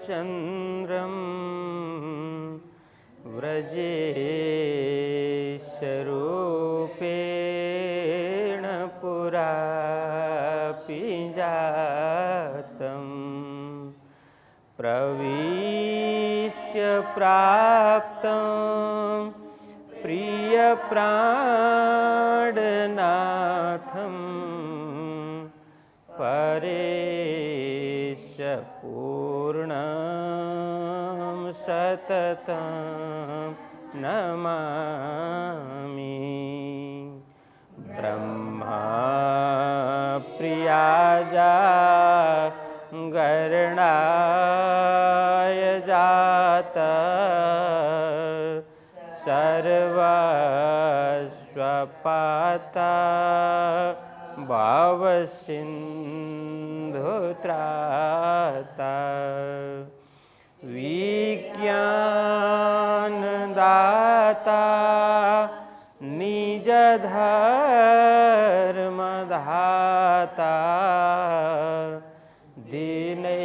चन्द्रं व्रजेशरूपेण पुरापि जातं प्रविश्य प्राप्तं प्रियप्राणनाथं परेश पूर्णं सततं नमामि ब्रह्मा प्रियाजा गरणाय जाता सर्वस्वपाता भावसिन्धुत्राता विज्ञानदाता निजधर्मधाता दीनैकबन्धो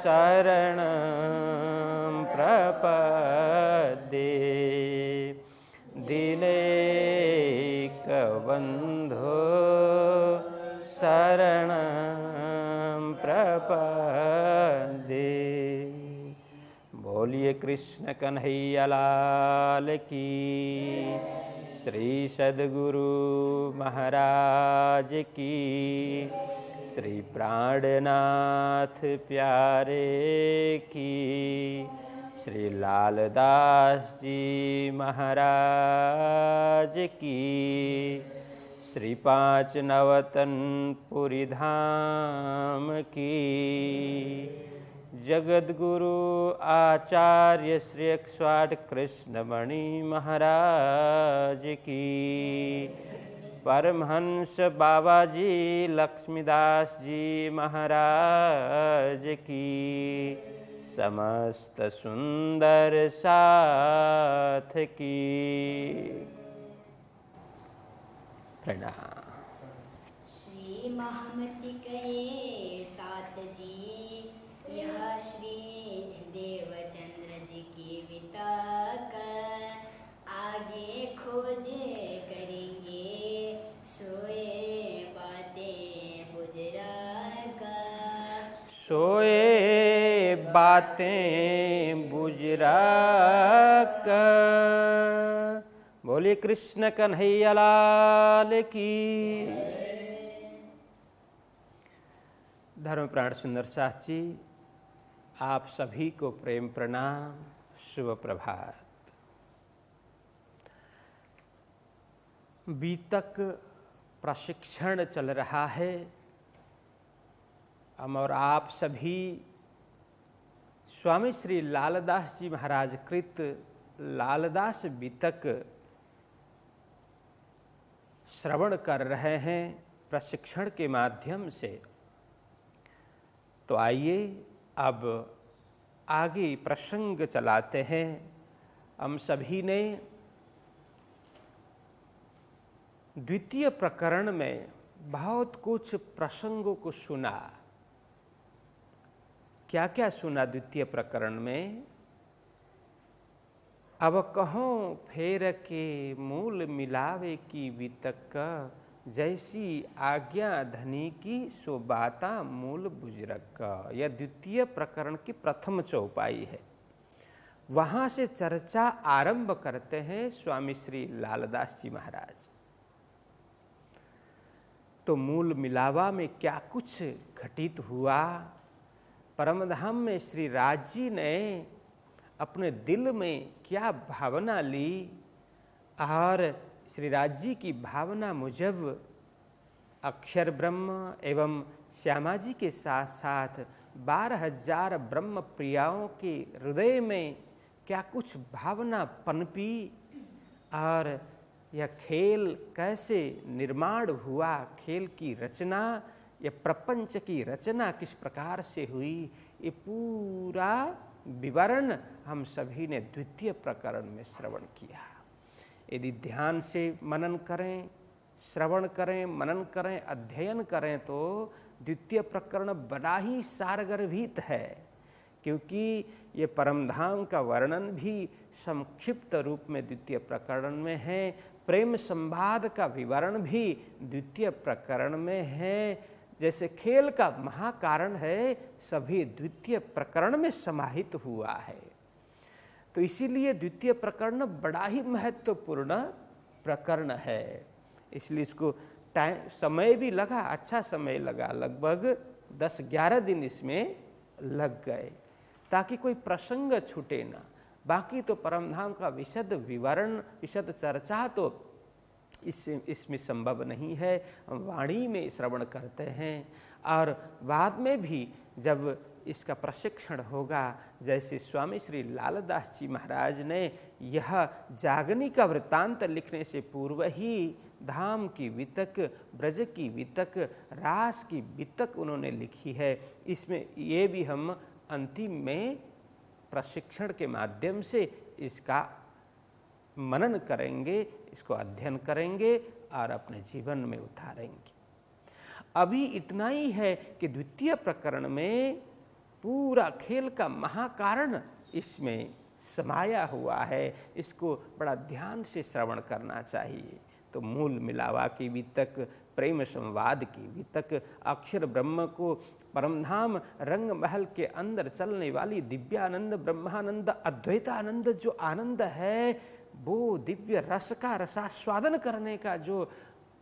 शरणं प्रपद्ये दीनैकबन्धो शरणं प्रपद्ये। बोलिए कृष्ण कन्हैया लाल की, श्री सद्गुरु महाराज की, श्री प्राणनाथ प्यारे की, श्री लालदास जी महाराज की, श्री पाँच नवतन पुरी धाम की, जगद्गुरु आचार्य श्री 108 कृष्णमणि महाराज की, परमहंस बाबाजी लक्ष्मीदास जी महाराज की, समस्त सुंदर साथ की प्रणाम। श्री महामति कहे साथ जी, यह श्री देवचंद्र जी की वितक आगे खोज करेंगे, सोए बातें बुजुर्ग, सोए बातें बुजुर्ग। बोलिए कृष्ण कन्हैया लाल की। धर्मप्राण सुंदर साथ जी, आप सभी को प्रेम प्रणाम, शुभ प्रभात। बीतक प्रशिक्षण चल रहा है, हम और आप सभी स्वामी श्री लालदास जी महाराज कृत लालदास बीतक श्रवण कर रहे हैं प्रशिक्षण के माध्यम से। तो आइए अब आगे प्रसंग चलाते हैं। हम सभी ने द्वितीय प्रकरण में बहुत कुछ प्रसंगों को सुना। क्या क्या सुना द्वितीय प्रकरण में? अब कहों फेर के मूल मिलावे की वितक, जैसी आज्ञा धनी की सो बाता मूल बुजुर्ग। यह द्वितीय प्रकरण की प्रथम चौपाई है। वहां से चर्चा आरंभ करते हैं स्वामी श्री लालदास जी महाराज। तो मूल मिलावा में क्या कुछ घटित हुआ, परमधाम में श्री राज जी ने अपने दिल में क्या भावना ली, और श्री राज जी की भावना मुजब अक्षर ब्रह्म एवं श्यामा जी के साथ साथ 12,000 ब्रह्म प्रियाओं के हृदय में क्या कुछ भावना पनपी, और यह खेल कैसे निर्माण हुआ, खेल की रचना, यह प्रपंच की रचना किस प्रकार से हुई, ये पूरा विवरण हम सभी ने द्वितीय प्रकरण में श्रवण किया। यदि ध्यान से मनन करें, श्रवण करें, मनन करें, अध्ययन करें तो द्वितीय प्रकरण बड़ा ही सारगर्भित है, क्योंकि ये परमधाम का वर्णन भी संक्षिप्त रूप में द्वितीय प्रकरण में है, प्रेम संवाद का विवरण भी द्वितीय प्रकरण में है। जैसे खेल का महाकारण है, सभी द्वितीय प्रकरण में समाहित हुआ है। तो इसीलिए द्वितीय प्रकरण बड़ा ही महत्वपूर्ण प्रकरण है। इसलिए इसको समय भी लगा, अच्छा समय लगा, लगभग 10-11 दिन इसमें लग गए, ताकि कोई प्रसंग छूटे ना। बाकी तो परमधाम का विशद विवरण, विशद चर्चा तो इसमें संभव नहीं है। हम वाणी में श्रवण करते हैं और बाद में भी जब इसका प्रशिक्षण होगा, जैसे स्वामी श्री लालदास जी महाराज ने यह जागनी का वृत्तांत लिखने से पूर्व ही धाम की वितक, ब्रज की वितक, रास की वितक उन्होंने लिखी है। इसमें ये भी हम अंतिम में प्रशिक्षण के माध्यम से इसका मनन करेंगे, इसको अध्ययन करेंगे और अपने जीवन में उतारेंगे। अभी इतना ही है कि द्वितीय प्रकरण में पूरा खेल का महाकारण इसमें समाया हुआ है। इसको बड़ा ध्यान से श्रवण करना चाहिए। तो मूल मिलावा की वितक, प्रेम संवाद की वितक, अक्षर ब्रह्म को परमधाम रंग महल के अंदर चलने वाली दिव्यानंद, ब्रह्मानंद, अद्वैतानंद जो आनंद है, वो दिव्य रस का रसास्वादन करने का जो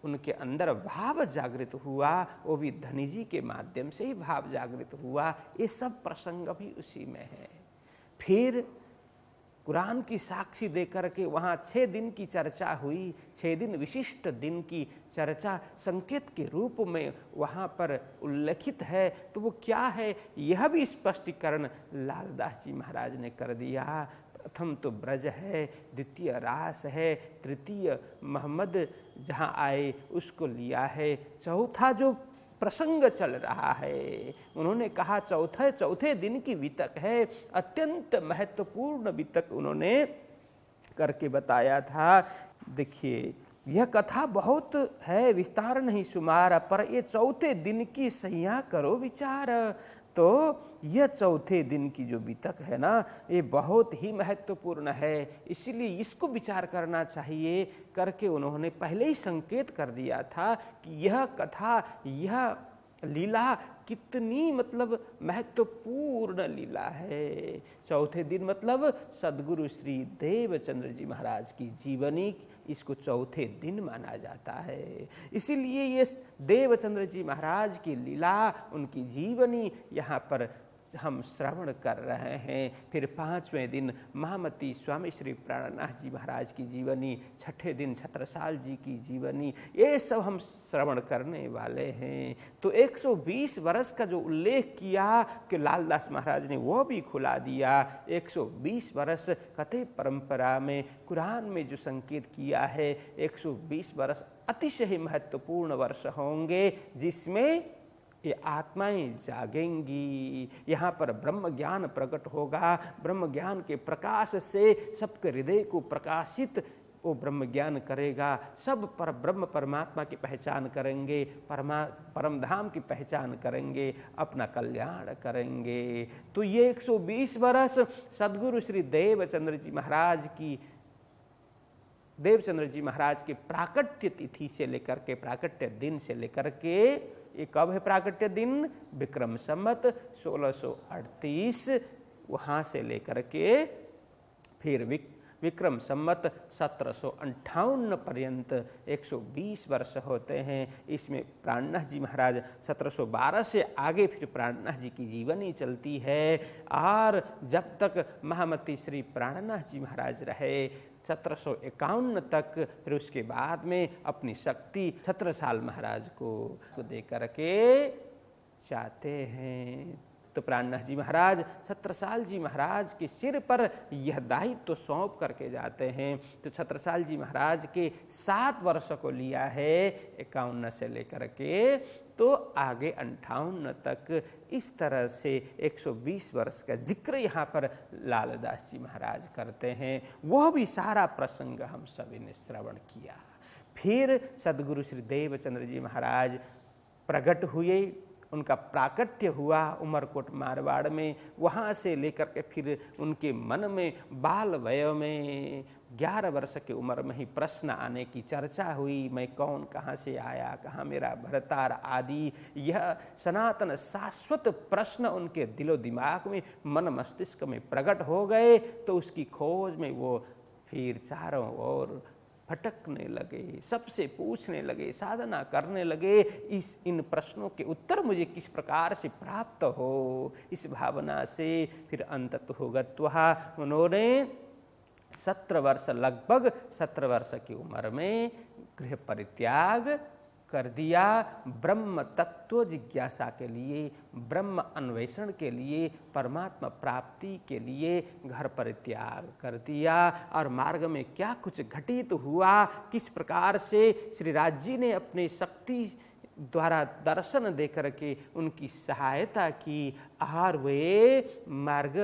उनके अंदर भाव जागृत हुआ, वो भी धनी जी के माध्यम से ही भाव जागृत हुआ। ये सब प्रसंग भी उसी में है। फिर कुरान की साक्षी देकर के वहाँ 6 दिन की चर्चा हुई। 6 दिन विशिष्ट दिन की चर्चा संकेत के रूप में वहाँ पर उल्लेखित है। तो वो क्या है, यह भी स्पष्टीकरण लालदास जी महाराज ने कर दिया। प्रथम तो ब्रज है, द्वितीय रास है, तृतीय मोहम्मद जहाँ आए उसको लिया है, चौथा जो प्रसंग चल रहा है उन्होंने कहा चौथे दिन की वितक है। अत्यंत महत्वपूर्ण वितक उन्होंने करके बताया था। देखिए यह कथा बहुत है, विस्तार नहीं शुमार, पर ये चौथे दिन की सैया करो विचार। तो यह चौथे दिन की जो वितक है ना, ये बहुत ही महत्वपूर्ण है, इसलिए इसको विचार करना चाहिए करके उन्होंने पहले ही संकेत कर दिया था कि यह कथा, यह लीला कितनी मतलब महत्वपूर्ण लीला है। चौथे दिन मतलब सद्गुरु श्री देवचंद्र जी महाराज की जीवनी, इसको चौथे दिन माना जाता है। इसीलिए ये देवचंद्र जी महाराज की लीला, उनकी जीवनी यहाँ पर हम श्रवण कर रहे हैं। फिर 5वें दिन महामती स्वामी श्री प्राणनाथ जी महाराज की जीवनी, 6ठे दिन छत्रसाल जी की जीवनी, ये सब हम श्रवण करने वाले हैं। तो 120 वर्ष का जो उल्लेख किया कि लालदास महाराज ने, वो भी खुला दिया। 120 वर्ष कथे परंपरा में, कुरान में जो संकेत किया है, 120 वर्ष अतिशय महत्वपूर्ण वर्ष होंगे, जिसमें ये आत्माएं जागेंगी। यहाँ पर ब्रह्म ज्ञान प्रकट होगा। ब्रह्म ज्ञान के प्रकाश से सबके हृदय को प्रकाशित वो ब्रह्म ज्ञान करेगा। सब पर ब्रह्म परमात्मा की पहचान करेंगे, परमधाम की पहचान करेंगे, अपना कल्याण करेंगे। तो ये 120 वर्ष सद्गुरु श्री देवचंद्र जी महाराज के प्राकट्य तिथि से लेकर के, प्राकट्य दिन से लेकर के, ये कब है प्राकट्य दिन? विक्रम संवत 1638, वहाँ से लेकर के फिर विक्रम संवत 1758 पर्यंत 120 वर्ष होते हैं। इसमें प्राणनाथ जी महाराज 1712 से आगे फिर प्राणनाथ जी की जीवनी चलती है। और जब तक महामती श्री प्राणनाथ जी महाराज रहे 1751 तक, फिर उसके बाद में अपनी शक्ति छत्रसाल महाराज को दे करके चाहते हैं। तो प्राणनाथ जी महाराज छत्रसाल जी महाराज के सिर पर यह दायित्व तो सौंप करके जाते हैं। तो छत्रसाल जी महाराज के 7 वर्ष को लिया है, 51 से लेकर के तो आगे 58 तक। इस तरह से 120 वर्ष का जिक्र यहाँ पर लालदास जी महाराज करते हैं। वह भी सारा प्रसंग हम सभी ने श्रवण किया। फिर सद्गुरु श्री देवचंद्र जी महाराज प्रकट हुए उनका प्राकट्य हुआ उमरकोट मारवाड़ में। वहाँ से लेकर के फिर उनके मन में बाल वय में 11 वर्ष की उम्र में ही प्रश्न आने की चर्चा हुई। मैं कौन, कहाँ से आया, कहाँ मेरा भरतार आदि, यह सनातन शाश्वत प्रश्न उनके दिलो दिमाग में, मन मस्तिष्क में प्रकट हो गए। तो उसकी खोज में वो फिर चारों ओर भटकने लगे, सबसे पूछने लगे, साधना करने लगे, इन प्रश्नों के उत्तर मुझे किस प्रकार से प्राप्त हो। इस भावना से फिर अंततः गत्वा उन्होंने 17 वर्ष, लगभग 17 वर्ष की उम्र में गृह परित्याग कर दिया। ब्रह्म तत्व जिज्ञासा के लिए, ब्रह्म अन्वेषण के लिए, परमात्मा प्राप्ति के लिए घर परित्याग कर दिया। और मार्ग में क्या कुछ घटित हुआ, किस प्रकार से श्री राज जी ने अपने शक्ति द्वारा दर्शन देकर के उनकी सहायता की और वे मार्ग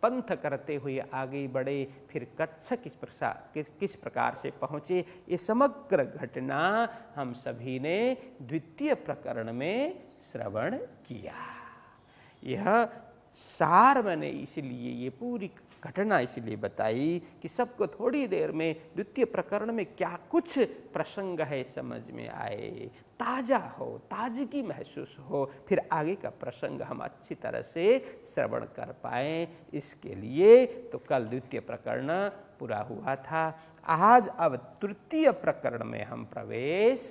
पंथ करते हुए आगे बढ़े। फिर कच्छ किस प्रकार से पहुँचे, ये समग्र घटना हम सभी ने द्वितीय प्रकरण में श्रवण किया। यह सार मैंने इसलिए ये पूरी घटना इसलिए बताई कि सबको थोड़ी देर में द्वितीय प्रकरण में क्या कुछ प्रसंग है समझ में आए, ताजा हो, ताजगी महसूस हो, फिर आगे का प्रसंग हम अच्छी तरह से श्रवण कर पाए। इसके लिए तो कल द्वितीय प्रकरण पूरा हुआ था। आज अब तृतीय प्रकरण में हम प्रवेश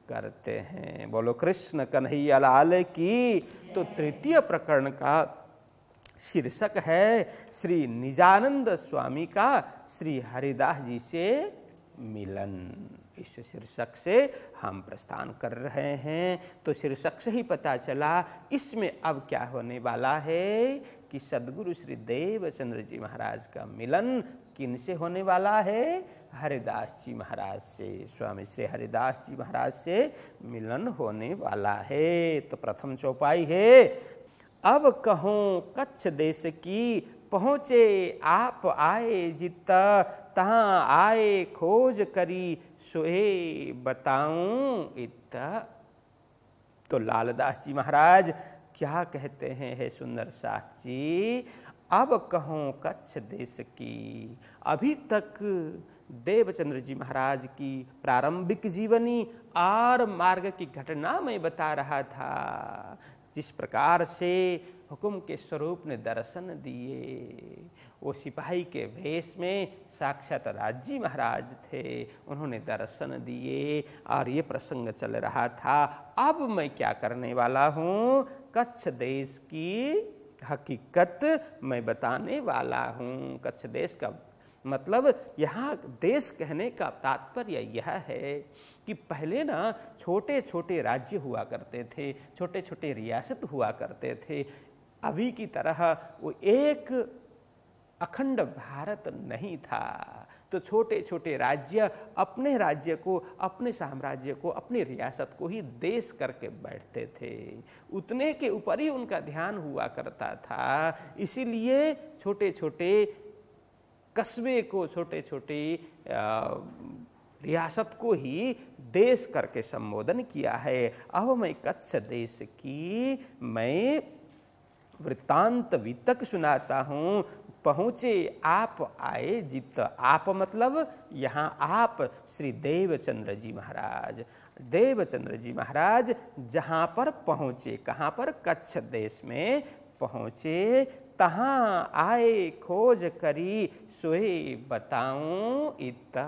करते हैं। बोलो कृष्ण कन्हैया लाल की। तो तृतीय प्रकरण का शीर्षक है श्री निजानंद स्वामी का श्री हरिदास जी से मिलन। इस शीर्षक से हम प्रस्थान कर रहे हैं। तो शीर्षक से ही पता चला इसमें अब क्या होने वाला है कि सद्गुरु श्री देवचंद्र जी महाराज का मिलन किन से होने वाला है? हरिदास जी महाराज से, स्वामी श्री हरिदास जी महाराज से मिलन होने वाला है। तो प्रथम चौपाई है, अब कहूँ कच्छ देश की, पहुँचे आप आए जित, तहाँ आए खोज करी, सोए बताऊं इत। तो लालदास जी महाराज क्या कहते हैं हे सुंदर साथ जी, अब कहूँ कच्छ देश की। अभी तक देवचंद्र जी महाराज की प्रारंभिक जीवनी और मार्ग की घटना मैं बता रहा था। जिस प्रकार से हुक्म के स्वरूप ने दर्शन दिए, वो सिपाही के भेष में साक्षात राजी महाराज थे, उन्होंने दर्शन दिए और ये प्रसंग चल रहा था। अब मैं क्या करने वाला हूँ, कच्छ देश की हकीकत मैं बताने वाला हूँ। कच्छ देश का मतलब यहाँ देश कहने का तात्पर्य यह है कि पहले ना छोटे छोटे राज्य हुआ करते थे, छोटे छोटे रियासत हुआ करते थे। अभी की तरह वो एक अखंड भारत नहीं था। तो छोटे छोटे राज्य अपने राज्य को, अपने साम्राज्य को, अपनी रियासत को ही देश करके बैठते थे। उतने के ऊपर ही उनका ध्यान हुआ करता था। इसीलिए छोटे छोटे कस्बे को, छोटे छोटे रियासत को ही देश करके संबोधन किया है। अब मैं कच्छ देश की मैं वृत्तांत वितक सुनाता हूँ। पहुँचे आप आए जित। आप मतलब यहाँ आप श्री देवचंद्र जी महाराज। देवचंद्र जी महाराज जहाँ पर पहुँचे, कहाँ पर? कच्छ देश में पहुँचे। तहाँ आए खोज करी, सोए बताऊं इत।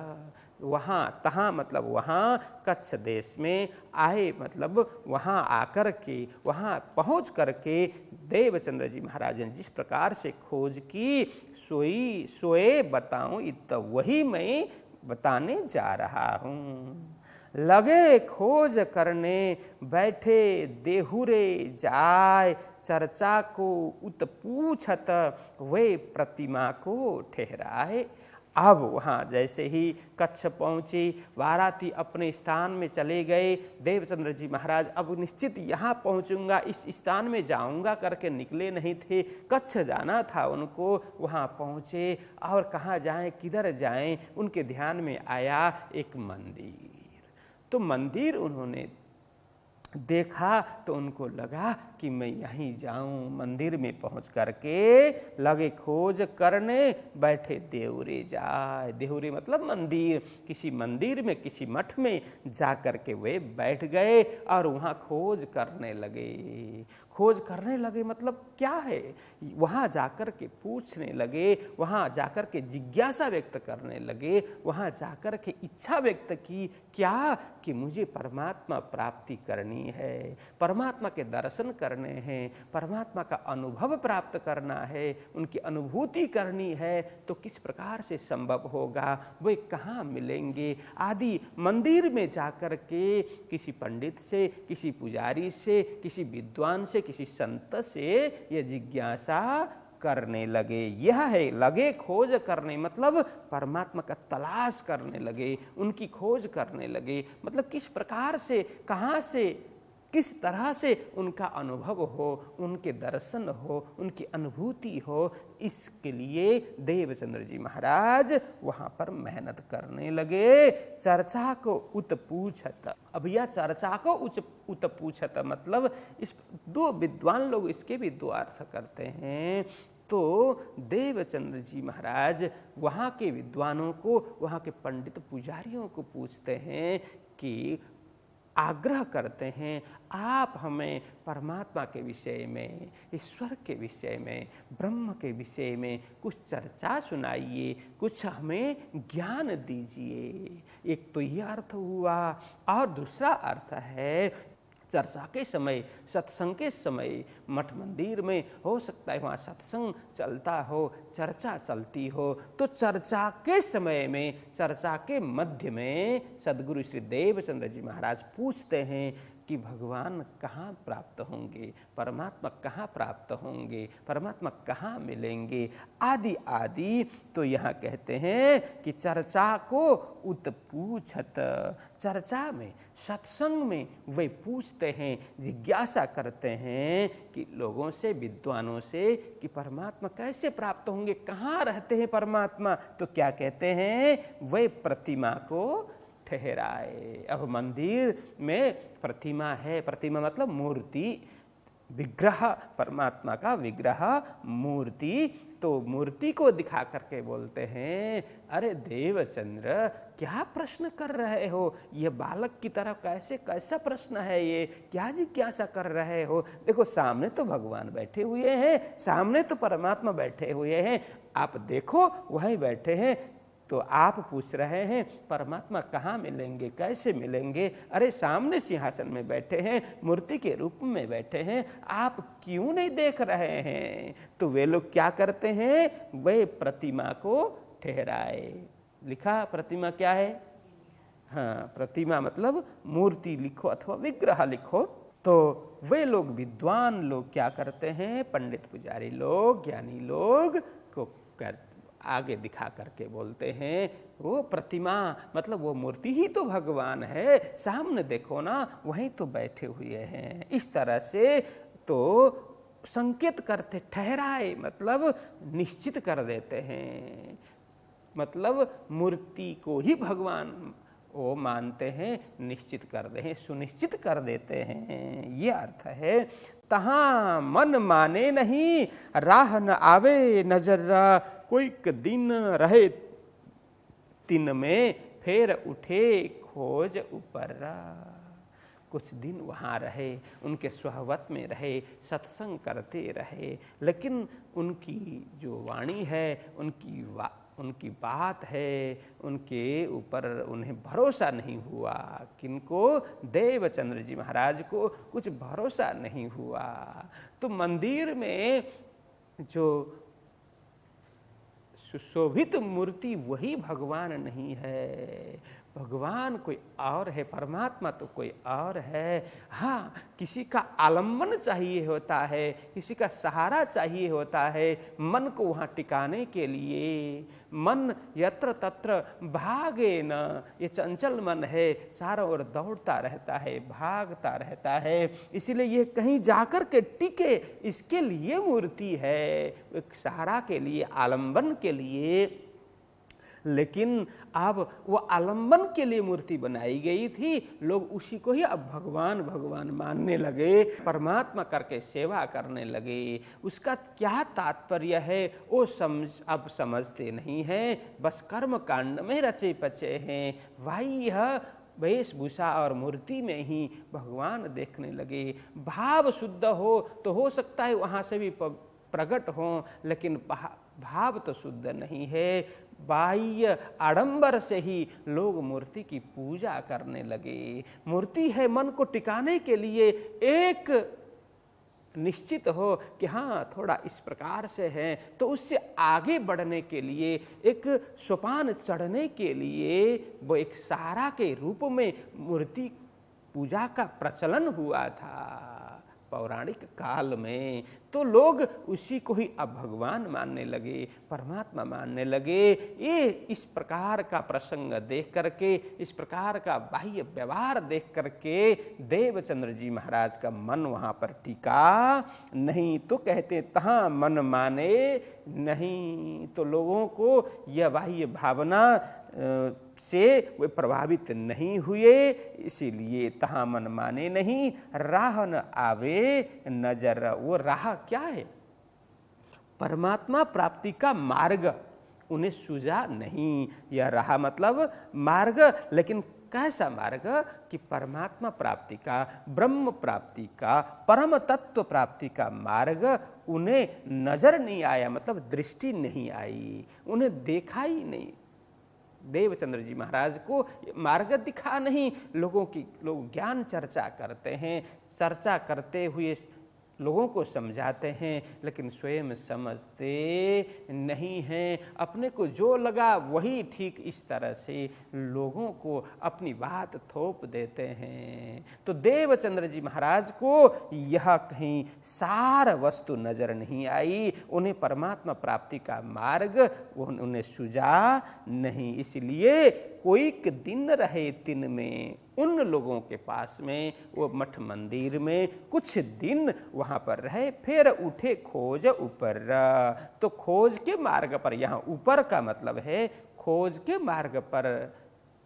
वहाँ, तहाँ मतलब वहाँ, कच्छ देश में आए मतलब वहाँ आकर के, वहाँ पहुँच करके देवचंद्र जी महाराज ने जिस प्रकार से खोज की, सोए बताऊं इत, वही मैं बताने जा रहा हूँ। लगे खोज करने, बैठे देहुरे जाय, चर्चा को उत पूछत, वे प्रतिमा को ठहराए। अब वहाँ जैसे ही कच्छ पहुँची, वाराती अपने स्थान में चले गए। देवचंद्र जी महाराज अब निश्चित यहाँ पहुँचूंगा, इस स्थान में जाऊंगा करके निकले नहीं थे, कच्छ जाना था उनको। वहाँ पहुँचे और कहाँ जाएं, किधर जाएं, उनके ध्यान में आया एक मंदिर। तो मंदिर उन्होंने देखा तो उनको लगा कि मैं यहीं जाऊं। मंदिर में पहुंच करके लगे खोज करने, बैठे देवरे जाए। देवरे मतलब मंदिर, किसी मंदिर में, किसी मठ में जा करके वे बैठ गए और वहाँ खोज करने लगे। खोज करने लगे मतलब क्या है, वहाँ जाकर के पूछने लगे, वहाँ जाकर के जिज्ञासा व्यक्त करने लगे, वहाँ जाकर के इच्छा व्यक्त की क्या, कि मुझे परमात्मा प्राप्ति करनी है, परमात्मा के दर्शन करने हैं, परमात्मा का अनुभव प्राप्त करना है, उनकी अनुभूति करनी है। तो किस प्रकार से संभव होगा, वे कहाँ मिलेंगे आदि। मंदिर में जाकर के किसी पंडित से, किसी पुजारी से, किसी विद्वान से, किसी संत से यह जिज्ञासा करने लगे। यह है लगे खोज करने, मतलब परमात्मा का तलाश करने लगे, उनकी खोज करने लगे। मतलब किस प्रकार से, कहाँ से, किस तरह से उनका अनुभव हो, उनके दर्शन हो, उनकी अनुभूति हो, इसके लिए देवचंद्र जी महाराज वहाँ पर मेहनत करने लगे। चर्चा को उत पूछत। अब यह चर्चा को उत पूछत मतलब इस दो विद्वान लोग इसके भी दो अर्थ करते हैं। तो देवचंद्र जी महाराज वहाँ के विद्वानों को, वहाँ के पंडित पुजारियों को पूछते हैं कि आग्रह करते हैं, आप हमें परमात्मा के विषय में, ईश्वर के विषय में, ब्रह्म के विषय में कुछ चर्चा सुनाइए, कुछ हमें ज्ञान दीजिए। एक तो यह अर्थ हुआ, और दूसरा अर्थ है चर्चा के समय, सत्संग के समय, मठ मंदिर में हो सकता है वहाँ सत्संग चलता हो, चर्चा चलती हो, तो चर्चा के समय में, चर्चा के मध्य में सद्गुरु श्री देवचंद्र जी महाराज पूछते हैं कि भगवान कहाँ प्राप्त होंगे, परमात्मा कहाँ प्राप्त होंगे, परमात्मा कहाँ मिलेंगे, आदि आदि। तो यहाँ कहते हैं कि चर्चा को उत पूछत, चर्चा में, सत्संग में वे पूछते हैं, जिज्ञासा करते हैं कि लोगों से, विद्वानों से, कि परमात्मा कैसे प्राप्त होंगे, कहाँ रहते हैं परमात्मा। तो क्या कहते हैं, वे प्रतिमा को ठहराए। अब मंदिर में प्रतिमा है, प्रतिमा मतलब मूर्ति, विग्रह, परमात्मा का विग्रह, मूर्ति। तो मूर्ति को दिखा करके बोलते हैं, अरे देवचंद्र क्या प्रश्न कर रहे हो, यह बालक की तरह कैसा प्रश्न है, ये क्या जिज्ञासा कर रहे हो। देखो सामने तो भगवान बैठे हुए हैं, सामने तो परमात्मा बैठे हुए हैं, आप देखो वहीं बैठे हैं, तो आप पूछ रहे हैं परमात्मा कहाँ मिलेंगे, कैसे मिलेंगे। अरे सामने सिंहासन में बैठे हैं, मूर्ति के रूप में बैठे हैं, आप क्यों नहीं देख रहे हैं। तो वे लोग क्या करते हैं, वे प्रतिमा को ठहराए। लिखा प्रतिमा क्या है, हाँ प्रतिमा मतलब मूर्ति लिखो अथवा विग्रह लिखो। तो वे लोग, विद्वान लोग क्या करते हैं, पंडित पुजारी लोग, ज्ञानी लोग को आगे दिखा करके बोलते हैं, वो प्रतिमा मतलब वो मूर्ति ही तो भगवान है, सामने देखो ना, वहीं तो बैठे हुए हैं। इस तरह से तो संकेत करते, ठहराए मतलब निश्चित कर देते हैं, मतलब मूर्ति को ही भगवान वो मानते हैं, निश्चित कर दे हैं, सुनिश्चित कर देते हैं, ये अर्थ है। तहाँ मन माने नहीं, राह न आवे नजर, कोई दिन रहे तिन में, फिर उठे खोज ऊपर। कुछ दिन वहाँ रहे, उनके स्वहवत में रहे, सत्संग करते रहे, लेकिन उनकी जो वाणी है, उनकी बात है, उनके ऊपर उन्हें भरोसा नहीं हुआ। किनको, देवचंद्र जी महाराज को कुछ भरोसा नहीं हुआ। तो मंदिर में जो सुशोभित मूर्ति वही भगवान नहीं है, भगवान कोई और है, परमात्मा तो कोई और है। हाँ, किसी का आलम्बन चाहिए होता है, किसी का सहारा चाहिए होता है मन को वहाँ टिकाने के लिए। मन यत्र तत्र भागे न, ये चंचल मन है, चारों ओर दौड़ता रहता है, भागता रहता है, इसीलिए ये कहीं जाकर के टिके, इसके लिए मूर्ति है, एक सहारा के लिए, आलम्बन के लिए। लेकिन अब वो आलंबन के लिए मूर्ति बनाई गई थी, लोग उसी को ही अब भगवान भगवान मानने लगे, परमात्मा करके सेवा करने लगे। उसका क्या तात्पर्य है वो अब समझते नहीं हैं, बस कर्म कांड में रचे पचे हैं। बाह्य वेशभूषा और मूर्ति में ही भगवान देखने लगे। भाव शुद्ध हो तो हो सकता है वहाँ से भी प्रकट हो, लेकिन भाव तो शुद्ध नहीं है। बाह्य आडंबर से ही लोग मूर्ति की पूजा करने लगे। मूर्ति है मन को टिकाने के लिए, एक निश्चित हो कि हाँ थोड़ा इस प्रकार से है, तो उससे आगे बढ़ने के लिए, एक सोपान चढ़ने के लिए वो एक सहारा के रूप में मूर्ति पूजा का प्रचलन हुआ था पौराणिक काल में। तो लोग उसी को ही अब भगवान मानने लगे, परमात्मा मानने लगे। ये इस प्रकार का प्रसंग देख करके, इस प्रकार का बाह्य व्यवहार देख करके देवचंद्र जी महाराज का मन वहाँ पर टिका नहीं। तो कहते तहाँ मन माने नहीं। तो लोगों को यह बाह्य भावना से वे प्रभावित नहीं हुए, इसीलिए तहाँ मन माने नहीं। राह न आवे नजर, वो राह क्या है? परमात्मा प्राप्ति का मार्ग उन्हें सूझा नहीं। यह राह मतलब मार्ग, लेकिन कैसा मार्ग कि परमात्मा प्राप्ति का, ब्रह्म प्राप्ति का, परम तत्व प्राप्ति का मार्ग उन्हें नजर नहीं आया, मतलब दृष्टि नहीं आई, उन्हें देखा ही नहीं। देवचंद्र जी महाराज को मार्ग दिखा नहीं। लोग ज्ञान चर्चा करते हैं, चर्चा करते हुए लोगों को समझाते हैं, लेकिन स्वयं समझते नहीं हैं। अपने को जो लगा वही ठीक, इस तरह से लोगों को अपनी बात थोप देते हैं। तो देवचंद्र जी महाराज को यह कहीं सार वस्तु नजर नहीं आई, उन्हें परमात्मा प्राप्ति का मार्ग उन्हें सूझा नहीं। इसलिए कोई दिन रहे दिन में उन लोगों के पास में, वो मठ मंदिर में कुछ दिन वहाँ पर रहे, फिर उठे खोज ऊपर। तो खोज के मार्ग पर, यहाँ ऊपर का मतलब है खोज के मार्ग पर,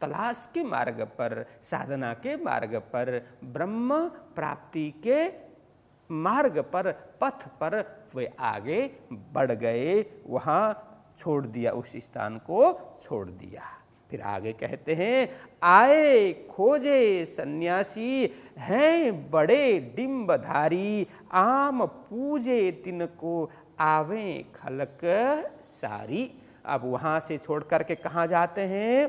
तलाश के मार्ग पर, साधना के मार्ग पर, ब्रह्म प्राप्ति के मार्ग पर, पथ पर वे आगे बढ़ गए। वहाँ छोड़ दिया, उस स्थान को छोड़ दिया। फिर आगे कहते हैं, आए खोजे सन्यासी हैं बड़े डिम्बधारी, आम पूजे तिनको आवे खलक सारी। अब वहाँ से छोड़ करके कहाँ जाते हैं?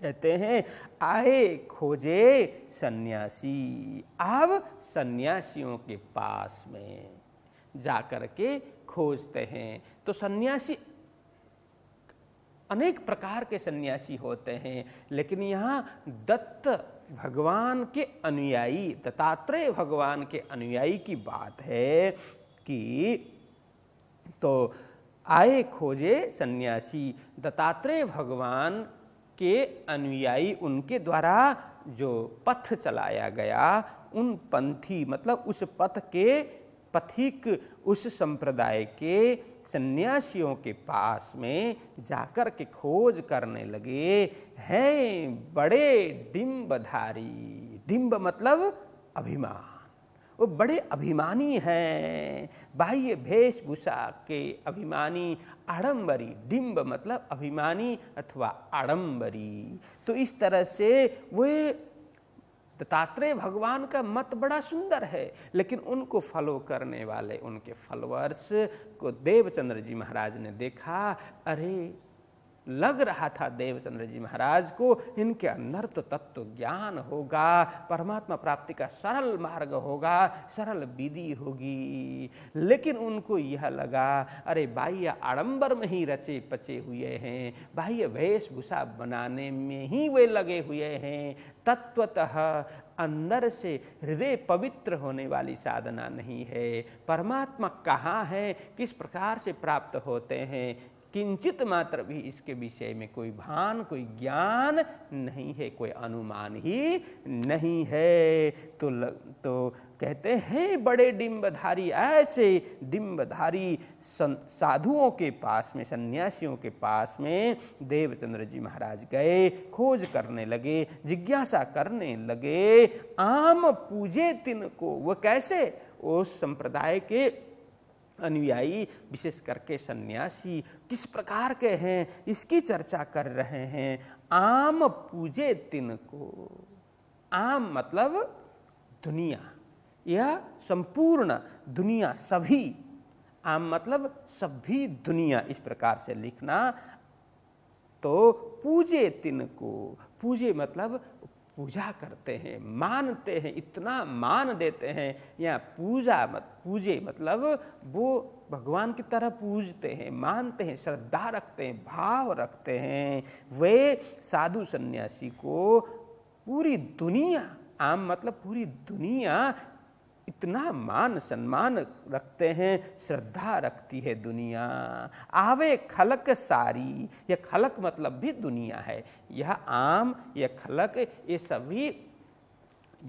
कहते हैं आए खोजे सन्यासी। अब सन्यासियों के पास में जाकर के खोजते हैं। तो सन्यासी अनेक प्रकार के सन्यासी होते हैं, लेकिन यहाँ दत्त भगवान के अनुयायी, दत्तात्रेय भगवान के अनुयायी की बात है कि तो आए खोजे सन्यासी, दत्तात्रेय भगवान के अनुयायी, उनके द्वारा जो पथ चलाया गया, उन पंथी मतलब उस पथ के पथिक, उस संप्रदाय के सन्यासियों के पास में जाकर के खोज करने लगे। हैं बड़े डिम्बधारी, डिम्ब मतलब अभिमान, वो बड़े अभिमानी हैं, बाह्य वेशभूषा के अभिमानी, आडंबरी। डिम्ब मतलब अभिमानी अथवा आडंबरी। तो इस तरह से वे दत्तात्रेय भगवान का मत बड़ा सुंदर है, लेकिन उनको फॉलो करने वाले उनके फॉलोअर्स को देवचंद्र जी महाराज ने देखा। अरे लग रहा था देवचंद्र जी महाराज को इनके अंदर तो तत्व ज्ञान होगा, परमात्मा प्राप्ति का सरल मार्ग होगा, सरल विधि होगी, लेकिन उनको यह लगा अरे बाह्य आडंबर में ही रचे पचे हुए हैं, बाह्य वेशभूषा बनाने में ही वे लगे हुए हैं, तत्वतः अंदर से हृदय पवित्र होने वाली साधना नहीं है। परमात्मा कहाँ है, किस प्रकार से प्राप्त होते हैं, किंचित मात्र भी इसके विषय में कोई भान, कोई ज्ञान नहीं है, कोई अनुमान ही नहीं है। तो कहते हैं बड़े डिंबधारी, ऐसे डिंबधारी साधुओं के पास में, सन्यासियों के पास में देवचंद्र जी महाराज गए, खोज करने लगे, जिज्ञासा करने लगे। आम पूजे तिनको, वो कैसे? उस संप्रदाय के अनुयायी, विशेष करके सन्यासी किस प्रकार के हैं, इसकी चर्चा कर रहे हैं। आम पूजे तिनको, आम मतलब दुनिया, यह संपूर्ण दुनिया, सभी। आम मतलब सभी दुनिया, इस प्रकार से लिखना। तो पूजे तिनको, पूजे मतलब पूजा करते हैं, मानते हैं, इतना मान देते हैं। या पूजा मत, पूजे मतलब वो भगवान की तरह पूजते हैं, मानते हैं, श्रद्धा रखते हैं, भाव रखते हैं। वे साधु सन्यासी को पूरी दुनिया, आम मतलब पूरी दुनिया, इतना मान सम्मान रखते हैं, श्रद्धा रखती है दुनिया। आवे खलक सारी, यह खलक मतलब भी दुनिया है। यह आम, यह खलक, ये सभी,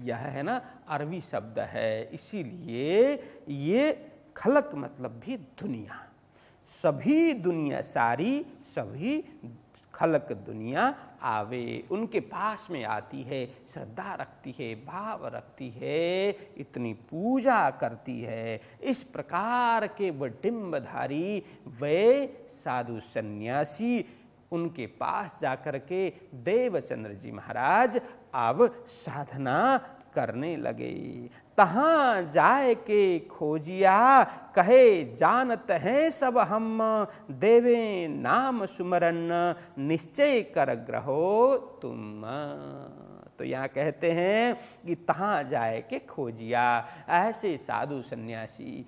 यह है ना अरबी शब्द है, इसीलिए ये खलक मतलब भी दुनिया। सभी दुनिया, सारी सभी खलक दुनिया आवे, उनके पास में आती है, श्रद्धा रखती है, भाव रखती है, इतनी पूजा करती है। इस प्रकार के वह डिंबधारी, वे साधु सन्यासी, उनके पास जाकर के देवचंद्र जी महाराज अब साधना करने लगे। तहाँ जाए के खोजिया, कहे जानत हैं सब हम, देवे नाम सुमरन, निश्चय कर ग्रहो तुम। तो यहाँ कहते हैं कि तहाँ जाए के खोजिया, ऐसे साधु सन्यासी,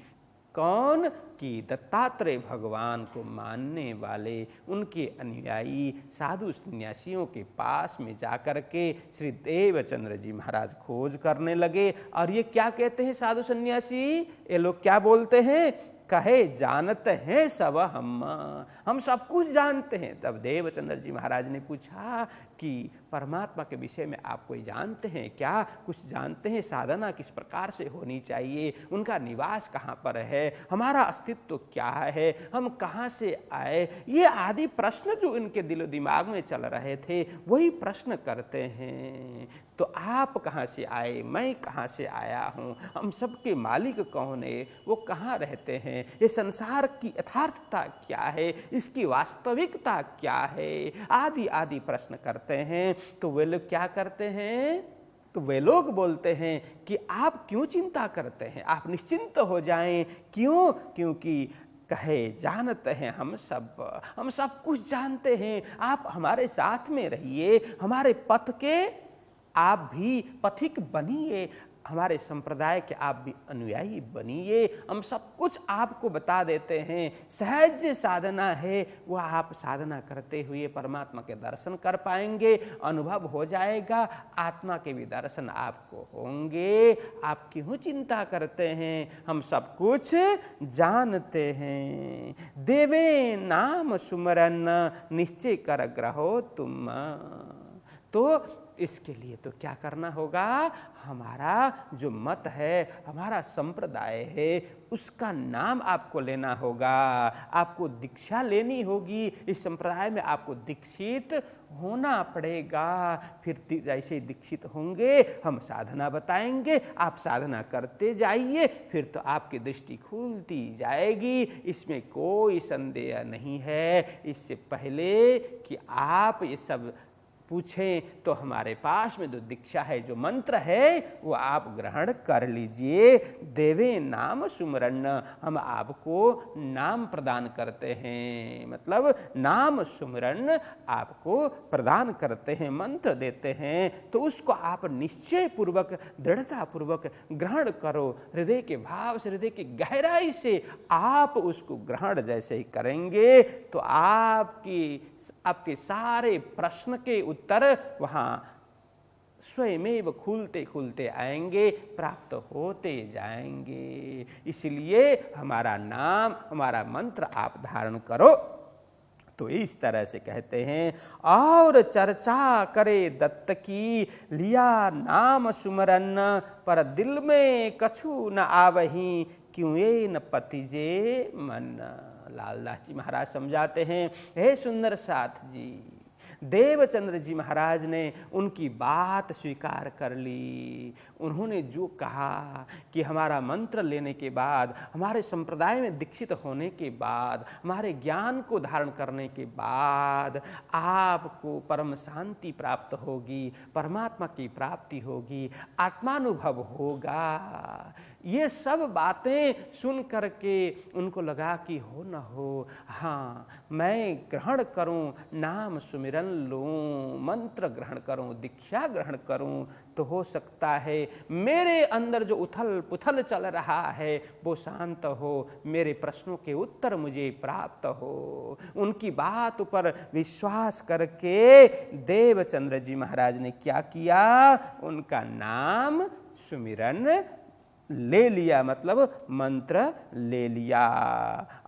कौन? कि दत्तात्रेय भगवान को मानने वाले, उनके अनुयायी साधु सन्यासियों के पास में जाकर के श्री देवचंद्र जी महाराज खोज करने लगे। और ये क्या कहते हैं साधु सन्यासी? ये लोग क्या बोलते हैं? कहे जानत हैं सब हम सब कुछ जानते हैं। तब देवचंद्र जी महाराज ने पूछा कि परमात्मा के विषय में आप कोई जानते हैं क्या? कुछ जानते हैं? साधना किस प्रकार से होनी चाहिए? उनका निवास कहाँ पर है? हमारा अस्तित्व क्या है? हम कहाँ से आए? ये आदि प्रश्न जो इनके दिलो दिमाग में चल रहे थे, वही प्रश्न करते हैं। तो आप कहाँ से आए? मैं कहाँ से आया हूँ? हम सबके मालिक कौन है? वो कहाँ रहते हैं? ये संसार की यथार्थता क्या है? इसकी वास्तविकता क्या है? आदि आदि प्रश्न करते हैं। तो वे लोग क्या करते हैं? तो वे लोग बोलते हैं कि आप क्यों चिंता करते हैं? आप निश्चिंत हो जाएं। क्यों? क्योंकि कहे जानते हैं हम सब कुछ जानते हैं। आप हमारे साथ में रहिए, हमारे पथ के आप भी पथिक बनिए, हमारे संप्रदाय के आप भी अनुयायी बनिए। हम सब कुछ आपको बता देते हैं। सहज साधना है, वह आप साधना करते हुए परमात्मा के दर्शन कर पाएंगे, अनुभव हो जाएगा, आत्मा के भी दर्शन आपको होंगे। आप क्यों चिंता करते हैं? हम सब कुछ जानते हैं। देवे नाम सुमरन, निश्चय कर ग्रहो तुम। तो इसके लिए तो क्या करना होगा? हमारा जो मत है, हमारा संप्रदाय है, उसका नाम आपको लेना होगा। आपको दीक्षा लेनी होगी। इस संप्रदाय में आपको दीक्षित होना पड़ेगा। फिर जैसे दीक्षित होंगे, हम साधना बताएंगे, आप साधना करते जाइए, फिर तो आपकी दृष्टि खुलती जाएगी। इसमें कोई संदेह नहीं है। इससे पहले कि आप ये सब पूछें, तो हमारे पास में जो दीक्षा है, जो मंत्र है, वो आप ग्रहण कर लीजिए। देवे नाम सुमरन, हम आपको नाम प्रदान करते हैं। मतलब नाम सुमरन आपको प्रदान करते हैं, मंत्र देते हैं। तो उसको आप निश्चय पूर्वक, दृढ़ता पूर्वक ग्रहण करो। हृदय के भाव से, हृदय की गहराई से आप उसको ग्रहण जैसे ही करेंगे, तो आपके सारे प्रश्न के उत्तर वहाँ स्वयमेव खुलते खुलते आएंगे, प्राप्त होते जाएंगे। इसलिए हमारा नाम, हमारा मंत्र आप धारण करो। तो इस तरह से कहते हैं, और चर्चा करे दत्त की, लिया नाम सुमरन, पर दिल में कछु न आवही, क्यों ये न पतिजे मन। लालदास जी महाराज समझाते हैं, हे सुंदर साथ जी, देवचंद्र जी महाराज ने उनकी बात स्वीकार कर ली। उन्होंने जो कहा कि हमारा मंत्र लेने के बाद, हमारे संप्रदाय में दीक्षित होने के बाद, हमारे ज्ञान को धारण करने के बाद आपको परम शांति प्राप्त होगी, परमात्मा की प्राप्ति होगी, आत्मानुभव होगा। ये सब बातें सुन करके उनको लगा कि हो न हो, हाँ मैं ग्रहण करूं, नाम सुमिरन लूं, मंत्र ग्रहण करूं, दीक्षा ग्रहण करूं, तो हो सकता है मेरे अंदर जो उथल पुथल चल रहा है वो शांत हो, मेरे प्रश्नों के उत्तर मुझे प्राप्त हो। उनकी बात पर विश्वास करके देवचंद्र जी महाराज ने क्या किया, उनका नाम सुमिरन ले लिया, मतलब मंत्र ले लिया।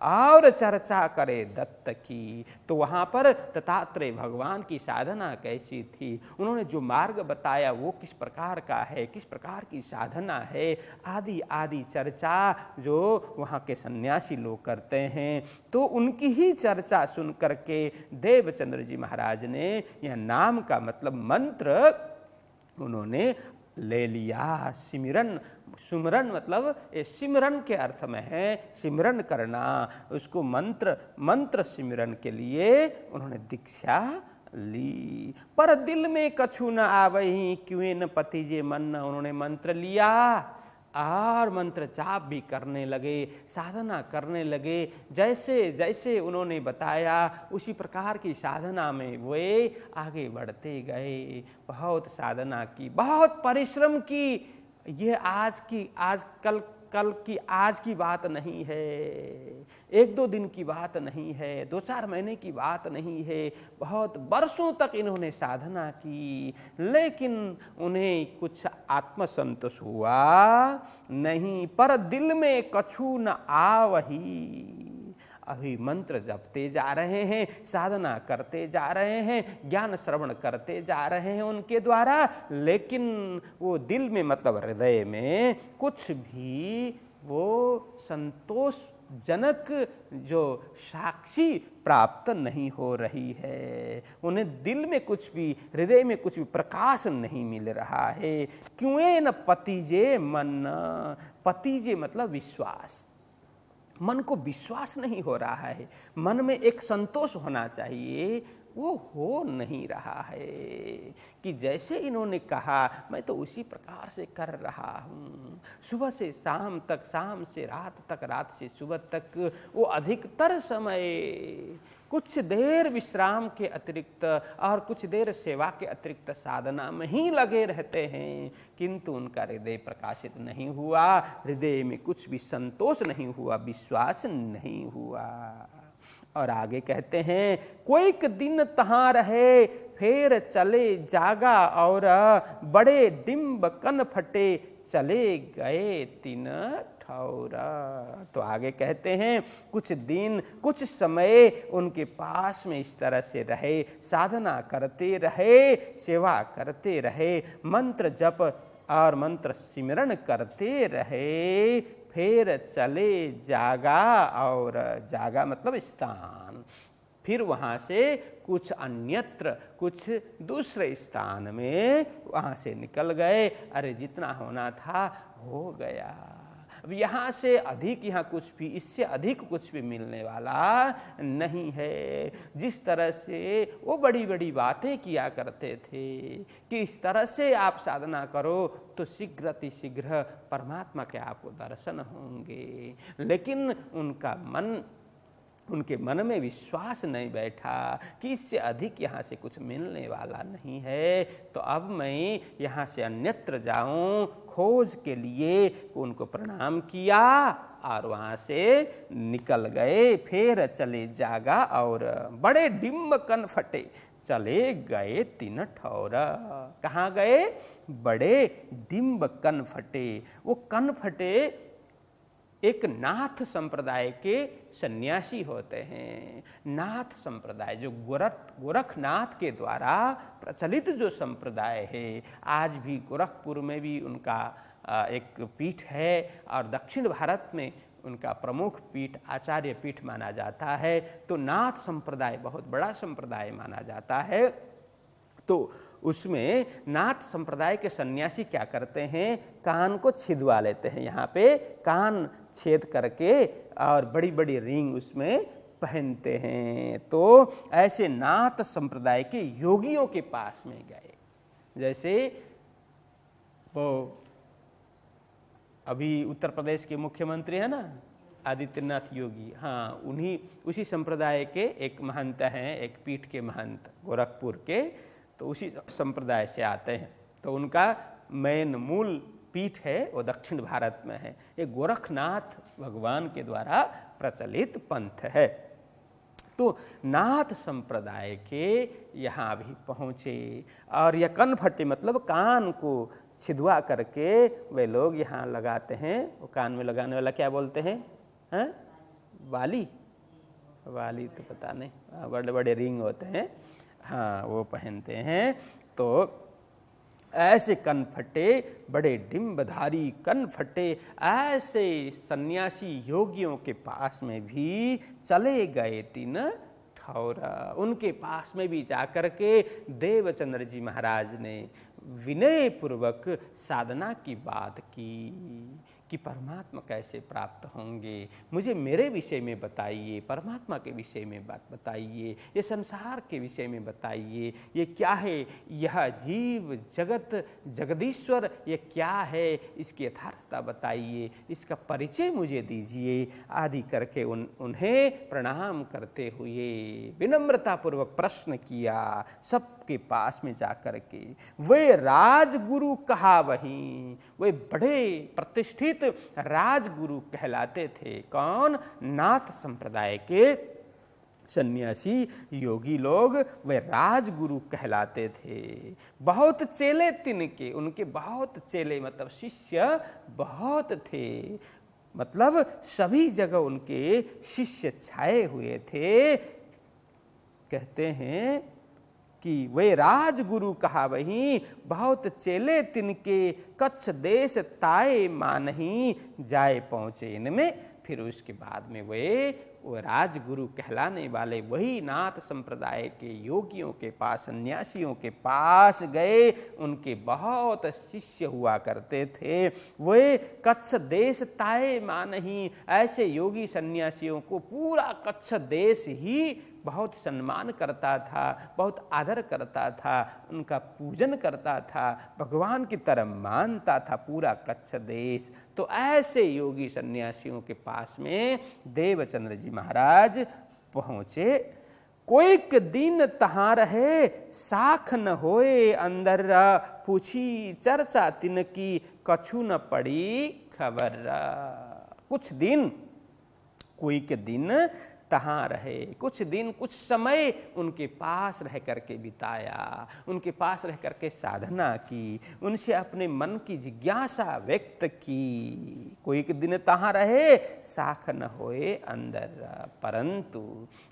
और चर्चा करे दत्त की, तो वहाँ पर दत्तात्रेय भगवान की साधना कैसी थी, उन्होंने जो मार्ग बताया वो किस प्रकार का है, किस प्रकार की साधना है, आदि आदि चर्चा जो वहाँ के सन्यासी लोग करते हैं। तो उनकी ही चर्चा सुन करके देवचंद्र जी महाराज ने यह नाम का मतलब मंत्र उन्होंने ले लिया। सिमरन, सुमरन मतलब ये सिमरन के अर्थ में है, सिमरन करना, उसको मंत्र सिमरन के लिए उन्होंने दीक्षा ली। पर दिल में कछु न आवही, क्यों न पतिजे मन। उन्होंने मंत्र लिया और मंत्र जाप भी करने लगे, साधना करने लगे, जैसे जैसे उन्होंने बताया उसी प्रकार की साधना में वे आगे बढ़ते गए। बहुत साधना की, बहुत परिश्रम की। ये कल की आज की बात नहीं है, एक दो दिन की बात नहीं है, दो चार महीने की बात नहीं है, बहुत वर्षों तक इन्होंने साधना की, लेकिन उन्हें कुछ आत्मसंतोष हुआ नहीं। पर दिल में कछु न आवही। अभी मंत्र जपते जा रहे हैं, साधना करते जा रहे हैं, ज्ञान श्रवण करते जा रहे हैं उनके द्वारा, लेकिन वो दिल में मतलब हृदय में कुछ भी वो संतोषजनक जो साक्षी प्राप्त नहीं हो रही है। उन्हें दिल में कुछ भी, हृदय में कुछ भी प्रकाश नहीं मिल रहा है। क्यों न पतिजे मन। पतिजे मतलब विश्वास, मन को विश्वास नहीं हो रहा है, मन में एक संतोष होना चाहिए, वो हो नहीं रहा है। कि जैसे इन्होंने कहा मैं तो उसी प्रकार से कर रहा हूँ, सुबह से शाम तक, शाम से रात तक, रात से सुबह तक, वो अधिकतर समय कुछ देर विश्राम के अतिरिक्त और कुछ देर सेवा के अतिरिक्त साधना में ही लगे रहते हैं, किंतु उनका हृदय प्रकाशित नहीं हुआ, हृदय में कुछ भी संतोष नहीं हुआ, विश्वास नहीं हुआ। और आगे कहते हैं, कोई दिन तहाँ रहे फिर चले जागा, और बड़े डिम्ब कन फटे चले गए तीन ठौरा। तो आगे कहते हैं कुछ दिन, कुछ समय उनके पास में इस तरह से रहे, साधना करते रहे, सेवा करते रहे, मंत्र जप और मंत्र सिमरन करते रहे, फिर चले जागा, और जागा मतलब स्थान, फिर वहाँ से कुछ अन्यत्र, कुछ दूसरे स्थान में वहाँ से निकल गए। अरे जितना होना था हो गया, अब यहाँ से अधिक, यहाँ कुछ भी, इससे अधिक कुछ भी मिलने वाला नहीं है। जिस तरह से वो बड़ी बड़ी बातें किया करते थे कि इस तरह से आप साधना करो तो शीघ्र अतिशीघ्र परमात्मा के आपको दर्शन होंगे, लेकिन उनके मन में विश्वास नहीं बैठा कि इससे अधिक यहाँ से कुछ मिलने वाला नहीं है, तो अब मैं यहाँ से अन्यत्र जाऊँ खोज के लिए। उनको प्रणाम किया और वहाँ से निकल गए, फिर चले जागा, और बड़े डिम्ब कन फटे चले गए तीन ठौरा। कहाँ गए? बड़े डिम्ब कन फटे। वो कन फटे एक नाथ संप्रदाय के सन्यासी होते हैं। नाथ संप्रदाय जो गोरखनाथ के द्वारा प्रचलित जो संप्रदाय है, आज भी गोरखपुर में भी उनका एक पीठ है और दक्षिण भारत में उनका प्रमुख पीठ आचार्य पीठ माना जाता है। तो नाथ संप्रदाय बहुत बड़ा संप्रदाय माना जाता है। तो उसमें नाथ संप्रदाय के सन्यासी क्या करते हैं, कान को छिदवा लेते हैं, यहाँ पे कान छेद करके और बड़ी बड़ी रिंग उसमें पहनते हैं। तो ऐसे नाथ संप्रदाय के योगियों के पास में गए। जैसे वो अभी उत्तर प्रदेश के मुख्यमंत्री है ना आदित्यनाथ योगी, हाँ, उसी संप्रदाय के एक महंत हैं, एक पीठ के महंत गोरखपुर के, तो उसी संप्रदाय से आते हैं। तो उनका मेन मूल पीठ है वो दक्षिण भारत में है। ये गोरखनाथ भगवान के द्वारा प्रचलित पंथ है। तो नाथ संप्रदाय के यहाँ भी पहुँचे और यह कनफट्टी मतलब कान को छिदवा करके वे लोग यहाँ लगाते हैं। वो कान में लगाने वाला क्या बोलते हैं, हैं? वाली तो पता नहीं, बड़े बड़े रिंग होते हैं, हाँ, वो पहनते हैं। तो ऐसे कनफटे, बड़े डिम्बधारी कनफटे ऐसे सन्यासी योगियों के पास में भी चले गए तीन ठौरा। उनके पास में भी जाकर के देवचंद्र जी महाराज ने विनय पूर्वक साधना की बात की कि परमात्मा कैसे प्राप्त होंगे, मुझे मेरे विषय में बताइए, परमात्मा के विषय में बात बताइए, ये संसार के विषय में बताइए, ये क्या है, यह जीव जगत जगदीश्वर ये क्या है, इसकी यथार्थता बताइए, इसका परिचय मुझे दीजिए आदि करके उन्हें प्रणाम करते हुए विनम्रतापूर्वक प्रश्न किया सबके पास में जाकर के। वे राजगुरु कहा वहीं, वे बड़े प्रतिष्ठित राजगुरु कहलाते थे। कौन? नाथ संप्रदाय के सन्यासी योगी लोग, वे राजगुरु कहलाते थे। बहुत चेले तिनके, उनके बहुत चेले मतलब शिष्य बहुत थे, मतलब सभी जगह उनके शिष्य छाए हुए थे। कहते हैं कि वे राजगुरु कहा वहीं, बहुत चेले तिनके, कच्छ देश ताए मानही, जाए पहुँचे इनमें। फिर उसके बाद में वो राजगुरु कहलाने वाले वही नाथ संप्रदाय के योगियों के पास, सन्यासियों के पास गए। उनके बहुत शिष्य हुआ करते थे। वे कच्छ देश ताए मानही, ऐसे योगी सन्यासियों को पूरा कच्छ देश ही बहुत सम्मान करता था, बहुत आदर करता था, उनका पूजन करता था, भगवान की तरह मानता था पूरा कच्छ देश। तो ऐसे योगी सन्यासियों के पास में देवचंद्र जी महाराज पहुँचे। कोईक दिन तहाँ रहे, साख न होए अंदर, पूछी चर्चा तिनकी, कछु न पड़ी खबर। कुछ दिन, कोईक दिन तहाँ रहे, कुछ दिन कुछ समय उनके पास रह करके बिताया, उनके पास रह करके साधना की, उनसे अपने मन की जिज्ञासा व्यक्त की। कोई एक दिन तहाँ रहे, साख न होए अंदर, परंतु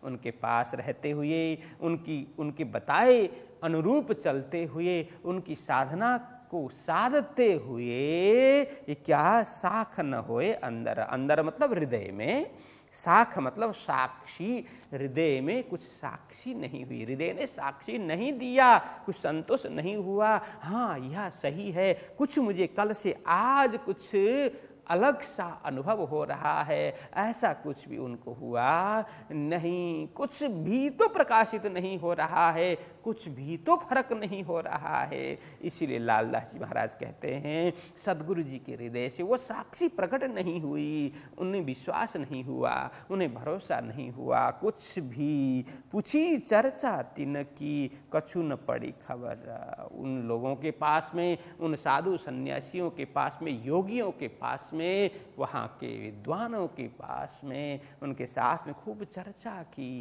उनके पास रहते हुए, उनके बताए अनुरूप चलते हुए, उनकी साधना को साधते हुए, ये क्या, साख न होए अंदर, अंदर मतलब हृदय में, साख मतलब साक्षी, हृदय में कुछ साक्षी नहीं हुई, हृदय ने साक्षी नहीं दिया, कुछ संतोष नहीं हुआ। हाँ, यह सही है, कुछ मुझे कल से आज कुछ अलग सा अनुभव हो रहा है, ऐसा कुछ भी उनको हुआ नहीं। कुछ भी तो प्रकाशित नहीं हो रहा है, कुछ भी तो फर्क नहीं हो रहा है। इसीलिए लालदास जी महाराज कहते हैं, सदगुरु जी के हृदय से वो साक्षी प्रकट नहीं हुई, उन्हें विश्वास नहीं हुआ, उन्हें भरोसा नहीं हुआ, कुछ भी। पूछी चर्चा तिनकी, कछु न पड़ी खबर। उन लोगों के पास में, उन साधु सन्यासियों के पास में, योगियों के पास में, वहाँ के विद्वानों के पास में, उनके साथ में खूब चर्चा की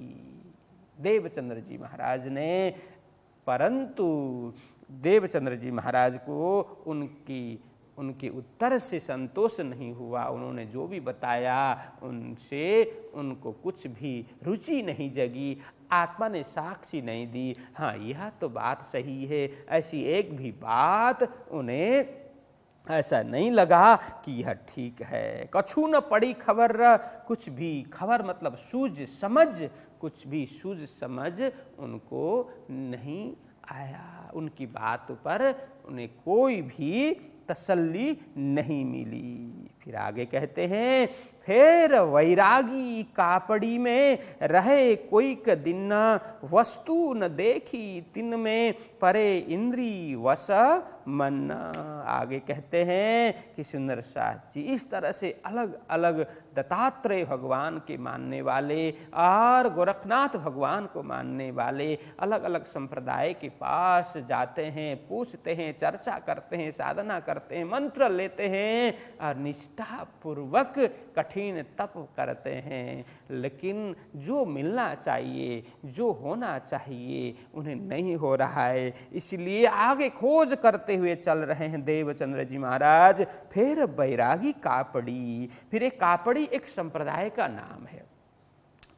देवचंद्र जी महाराज ने। परंतु देवचंद्र जी महाराज को उनकी उनके उत्तर से संतोष नहीं हुआ। उन्होंने जो भी बताया उनसे उनको कुछ भी रुचि नहीं जगी, आत्मा ने साक्षी नहीं दी। हाँ, यह तो बात सही है, ऐसी एक भी बात उन्हें ऐसा नहीं लगा कि यह ठीक है। कछु न पड़ी खबर, कुछ भी खबर मतलब सूझ समझ, कुछ भी सूझ समझ उनको नहीं आया। उनकी बात पर उन्हें कोई भी तसल्ली नहीं मिली। फिर आगे कहते हैं, फिर वैरागी कापड़ी में रहे कोई क दिन, वस्तु न देखी तिन में परे इंद्री वश मन। आगे कहते हैं कि सुंदर साथ जी इस तरह से अलग अलग दत्तात्रेय भगवान के मानने वाले और गोरखनाथ भगवान को मानने वाले अलग अलग संप्रदाय के पास जाते हैं, पूछते हैं, चर्चा करते हैं, साधना करते हैं, मंत्र लेते हैं और निष्ठा पूर्वक कठिन तप करते हैं, लेकिन जो मिलना चाहिए, जो होना चाहिए उन्हें नहीं हो रहा है। इसलिए आगे खोज करते हुए चल रहे हैं देवचंद्र जी महाराज। फिर बैरागी कापड़ी, फिर एक कापड़ी एक संप्रदाय का नाम है,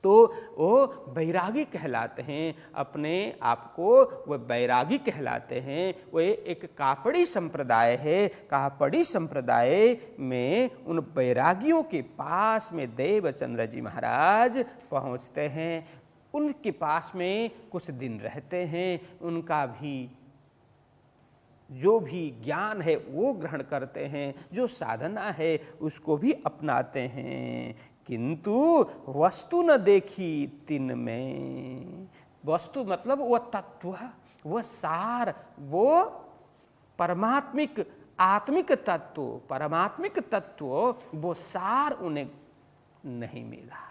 तो वो बैरागी कहलाते हैं, अपने आप को वो बैरागी कहलाते हैं। वो एक कापड़ी संप्रदाय है। कापड़ी संप्रदाय में उन बैरागियों के पास में देवचंद्र जी महाराज पहुंचते हैं, उनके पास में कुछ दिन रहते हैं, उनका भी जो भी ज्ञान है वो ग्रहण करते हैं, जो साधना है उसको भी अपनाते हैं, किंतु वस्तु न देखी तिन में। वस्तु मतलब वो तत्व, वो सार, वो परमात्मिक आत्मिक तत्व, परमात्मिक तत्व, वो सार उन्हें नहीं मिला।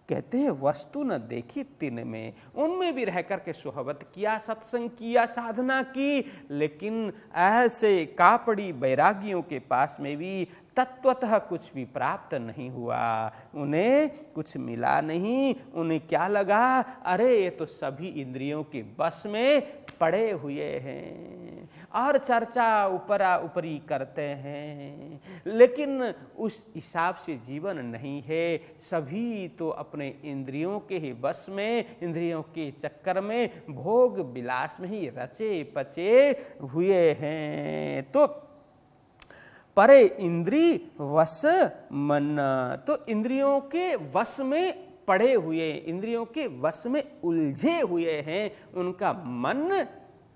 कहते हैं वस्तु न देखी तिन में, उनमें भी रह करके सोहबत किया, सत्संग किया, साधना की, लेकिन ऐसे कापड़ी बैरागियों के पास में भी तत्वतः कुछ भी प्राप्त नहीं हुआ, उन्हें कुछ मिला नहीं। उन्हें क्या लगा, अरे ये तो सभी इंद्रियों के बस में पड़े हुए हैं और चर्चा ऊपरा ऊपरी करते हैं, लेकिन उस हिसाब से जीवन नहीं है। सभी तो अपने इंद्रियों के ही बस में, इंद्रियों के चक्कर में, भोग विलास में ही रचे पचे हुए हैं। तो परे इंद्री वश मन, तो इंद्रियों के वश में पड़े हुए, इंद्रियों के वश में उलझे हुए हैं। उनका मन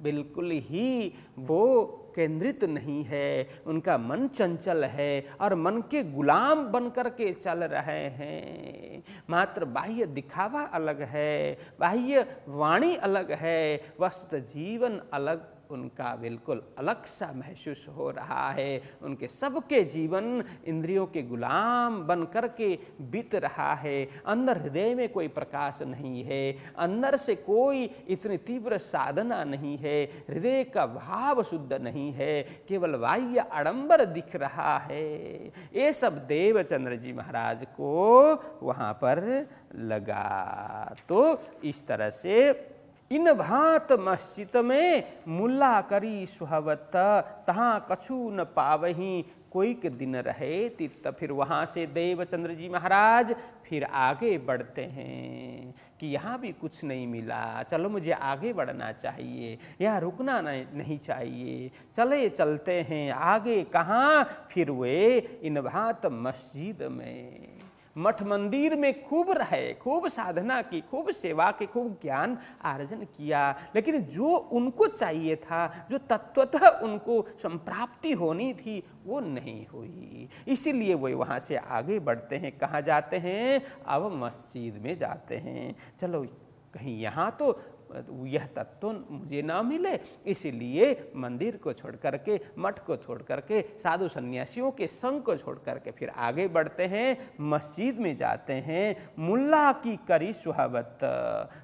बिल्कुल ही वो केंद्रित नहीं है, उनका मन चंचल है और मन के गुलाम बनकर के चल रहे हैं। मात्र बाह्य दिखावा अलग है, बाह्य वाणी अलग है, वस्तुतः जीवन अलग, उनका बिल्कुल अलग सा महसूस हो रहा है। उनके सबके जीवन इंद्रियों के गुलाम बन कर के बीत रहा है। अंदर हृदय में कोई प्रकाश नहीं है, अंदर से कोई इतनी तीव्र साधना नहीं है, हृदय का भाव शुद्ध नहीं है, केवल बाह्य आडंबर दिख रहा है। ये सब देवचंद्र जी महाराज को वहाँ पर लगा। तो इस तरह से इन भात मस्जिद में मुल्ला करी सुहवत, तहाँ कछु न पावही कोई के दिन रहे तित। फिर वहाँ से देवचंद्र जी महाराज फिर आगे बढ़ते हैं कि यहाँ भी कुछ नहीं मिला, चलो मुझे आगे बढ़ना चाहिए, यहाँ रुकना नहीं चाहिए, चले चलते हैं आगे। कहाँ? फिर वे इन भात मस्जिद में, मठ मंदिर में खूब रहे, खूब साधना की, खूब सेवा की, खूब ज्ञान आर्जन किया, लेकिन जो उनको चाहिए था, जो तत्वतः उनको संप्राप्ति होनी थी, वो नहीं हुई। इसीलिए वो वहाँ से आगे बढ़ते हैं। कहाँ जाते हैं? अब मस्जिद में जाते हैं। चलो कहीं यहाँ तो यह तत्व मुझे ना मिले, इसीलिए मंदिर को छोड़ करके, मठ को छोड़ करके, साधु सन्यासियों के संग को छोड़ करके फिर आगे बढ़ते हैं, मस्जिद में जाते हैं। मुल्ला की करी सुहावत,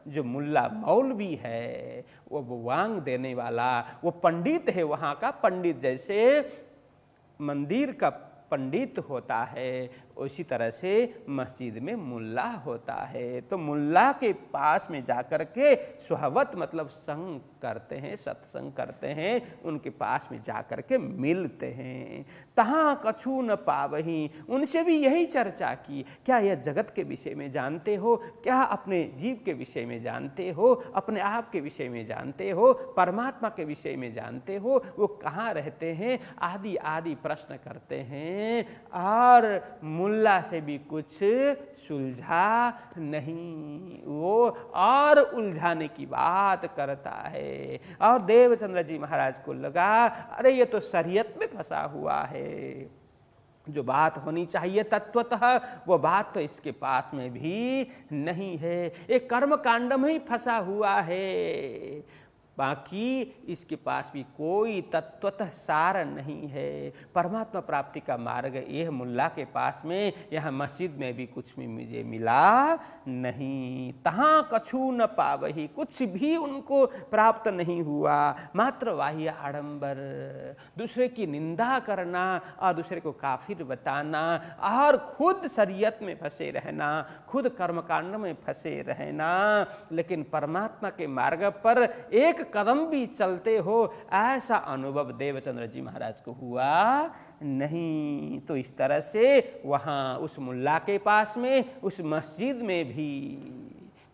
जो मुल्ला मौलवी है, वो वांग देने वाला, वो पंडित है, वहाँ का पंडित, जैसे मंदिर का पंडित होता है, उसी तरह से मस्जिद में मुल्ला होता है। तो मुल्ला के पास में जाकर के सोहबत मतलब संग करते हैं, सत्संग करते हैं, उनके पास में जाकर के मिलते हैं। तहाँ कछु न पावही, उनसे भी यही चर्चा की, क्या यह जगत के विषय में जानते हो, क्या अपने जीव के विषय में जानते हो, अपने आप के विषय में जानते हो, परमात्मा के विषय में जानते हो, वो कहाँ रहते हैं, आदि आदि प्रश्न करते हैं। और मुल्ला से भी कुछ सुलझा नहीं, वो और उलझाने की बात करता है। और देवचंद्र जी महाराज को लगा अरे ये तो शरीयत में फंसा हुआ है, जो बात होनी चाहिए तत्वतः वो बात तो इसके पास में भी नहीं है, एक कर्म कांड में ही फंसा हुआ है, बाकी इसके पास भी कोई तत्वतः सार नहीं है। परमात्मा प्राप्ति का मार्ग यह मुल्ला के पास में, यहाँ मस्जिद में भी कुछ भी मुझे मिला नहीं। तहाँ कछु न पावही, कुछ भी उनको प्राप्त नहीं हुआ, मात्र बाह्य आडंबर, दूसरे की निंदा करना और दूसरे को काफिर बताना और खुद शरीयत में फंसे रहना, खुद कर्मकांड में फंसे रहना, लेकिन परमात्मा के मार्ग पर एक कदम भी चलते हो ऐसा अनुभव देवचंद्र जी महाराज को हुआ नहीं। तो इस तरह से वहाँ उस मुल्ला के पास में, उस मस्जिद में भी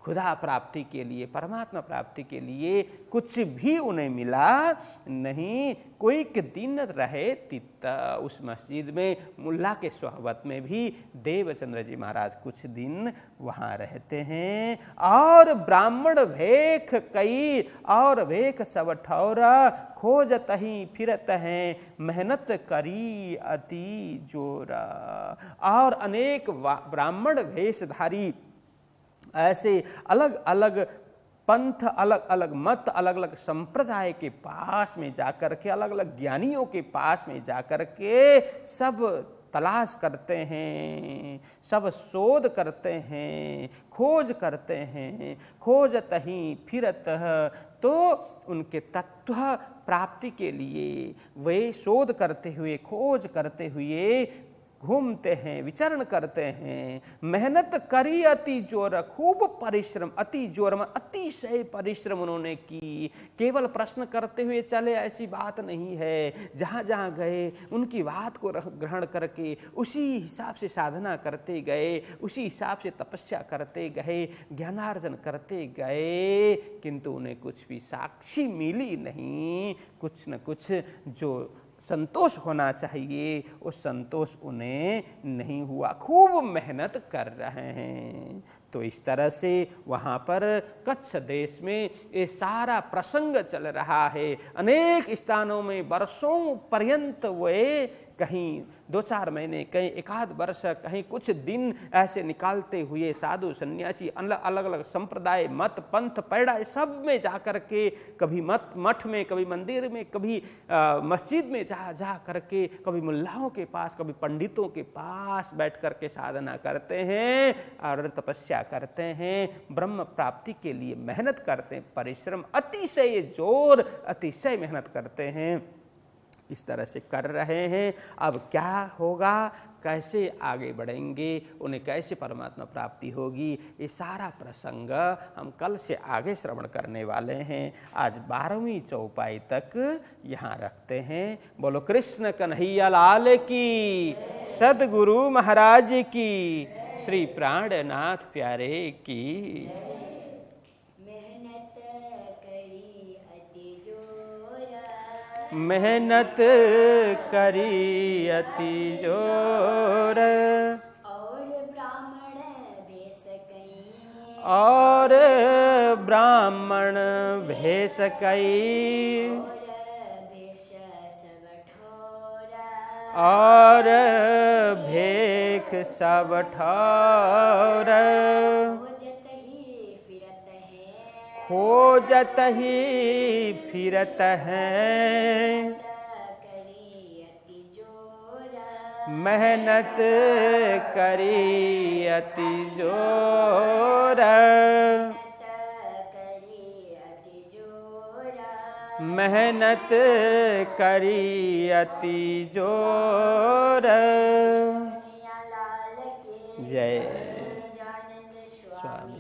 खुदा प्राप्ति के लिए, परमात्मा प्राप्ति के लिए कुछ भी उन्हें मिला नहीं। कोई के दिन रहे तित उस मस्जिद में, मुल्ला के सोहबत में भी देवचंद्र जी महाराज कुछ दिन वहाँ रहते हैं। और ब्राह्मण भेख कई और भेख सब ठौरा, खोजत ही फिरत हैं मेहनत करी अति जोरा। और अनेक ब्राह्मण भेषधारी ऐसे अलग अलग पंथ, अलग अलग मत, अलग अलग संप्रदाय के पास में जाकर के, अलग अलग ज्ञानियों के पास में जाकर के सब तलाश करते हैं, सब शोध करते हैं, खोज करते हैं। खोजत ही फिरत, तो उनके तत्व प्राप्ति के लिए वे शोध करते हुए, खोज करते हुए घूमते हैं, विचरण करते हैं। मेहनत करी अति जोर, खूब परिश्रम, अति जोर में अतिशय परिश्रम उन्होंने की। केवल प्रश्न करते हुए चले ऐसी बात नहीं है, जहाँ जहाँ गए उनकी बात को ग्रहण करके उसी हिसाब से साधना करते गए, उसी हिसाब से तपस्या करते गए, ज्ञानार्जन करते गए, किंतु उन्हें कुछ भी साक्षी मिली नहीं। कुछ न कुछ जो संतोष होना चाहिए वो संतोष उन्हें नहीं हुआ, खूब मेहनत कर रहे हैं। तो इस तरह से वहाँ पर कच्छ देश में ये सारा प्रसंग चल रहा है। अनेक स्थानों में वर्षों पर्यंत वे कहीं 2-4 महीने, कहीं 1-आध वर्ष, कहीं कुछ दिन ऐसे निकालते हुए साधु सन्यासी अलग अलग संप्रदाय, मत, पंथ, पैड़ा सब में जाकर के, कभी मठ में, कभी मंदिर में, कभी मस्जिद में जा करके, कभी मुल्लाओं के पास, कभी पंडितों के पास बैठ करके साधना करते हैं और तपस्या करते हैं, ब्रह्म प्राप्ति के लिए मेहनत करते हैं, परिश्रम, अतिशय जोर, अतिशय मेहनत करते हैं। इस तरह से कर रहे हैं। अब क्या होगा, कैसे आगे बढ़ेंगे, उन्हें कैसे परमात्मा प्राप्ति होगी, ये सारा प्रसंग हम कल से आगे श्रवण करने वाले हैं। आज 12वीं चौपाई तक यहाँ रखते हैं। बोलो कृष्ण कन्हैया लाल की, सद्गुरु महाराज की, श्री प्राणनाथ प्यारे की। मेहनत करी अति जोर, और ब्राह्मण भेष कई, और ब्राह्मण भेष कई, और भेख सब ठौर, खोजत ही फिरत हैं मेहनत करी अति जोर, मेहनत करी अति जोर। जय सच्चिदानंद स्वामी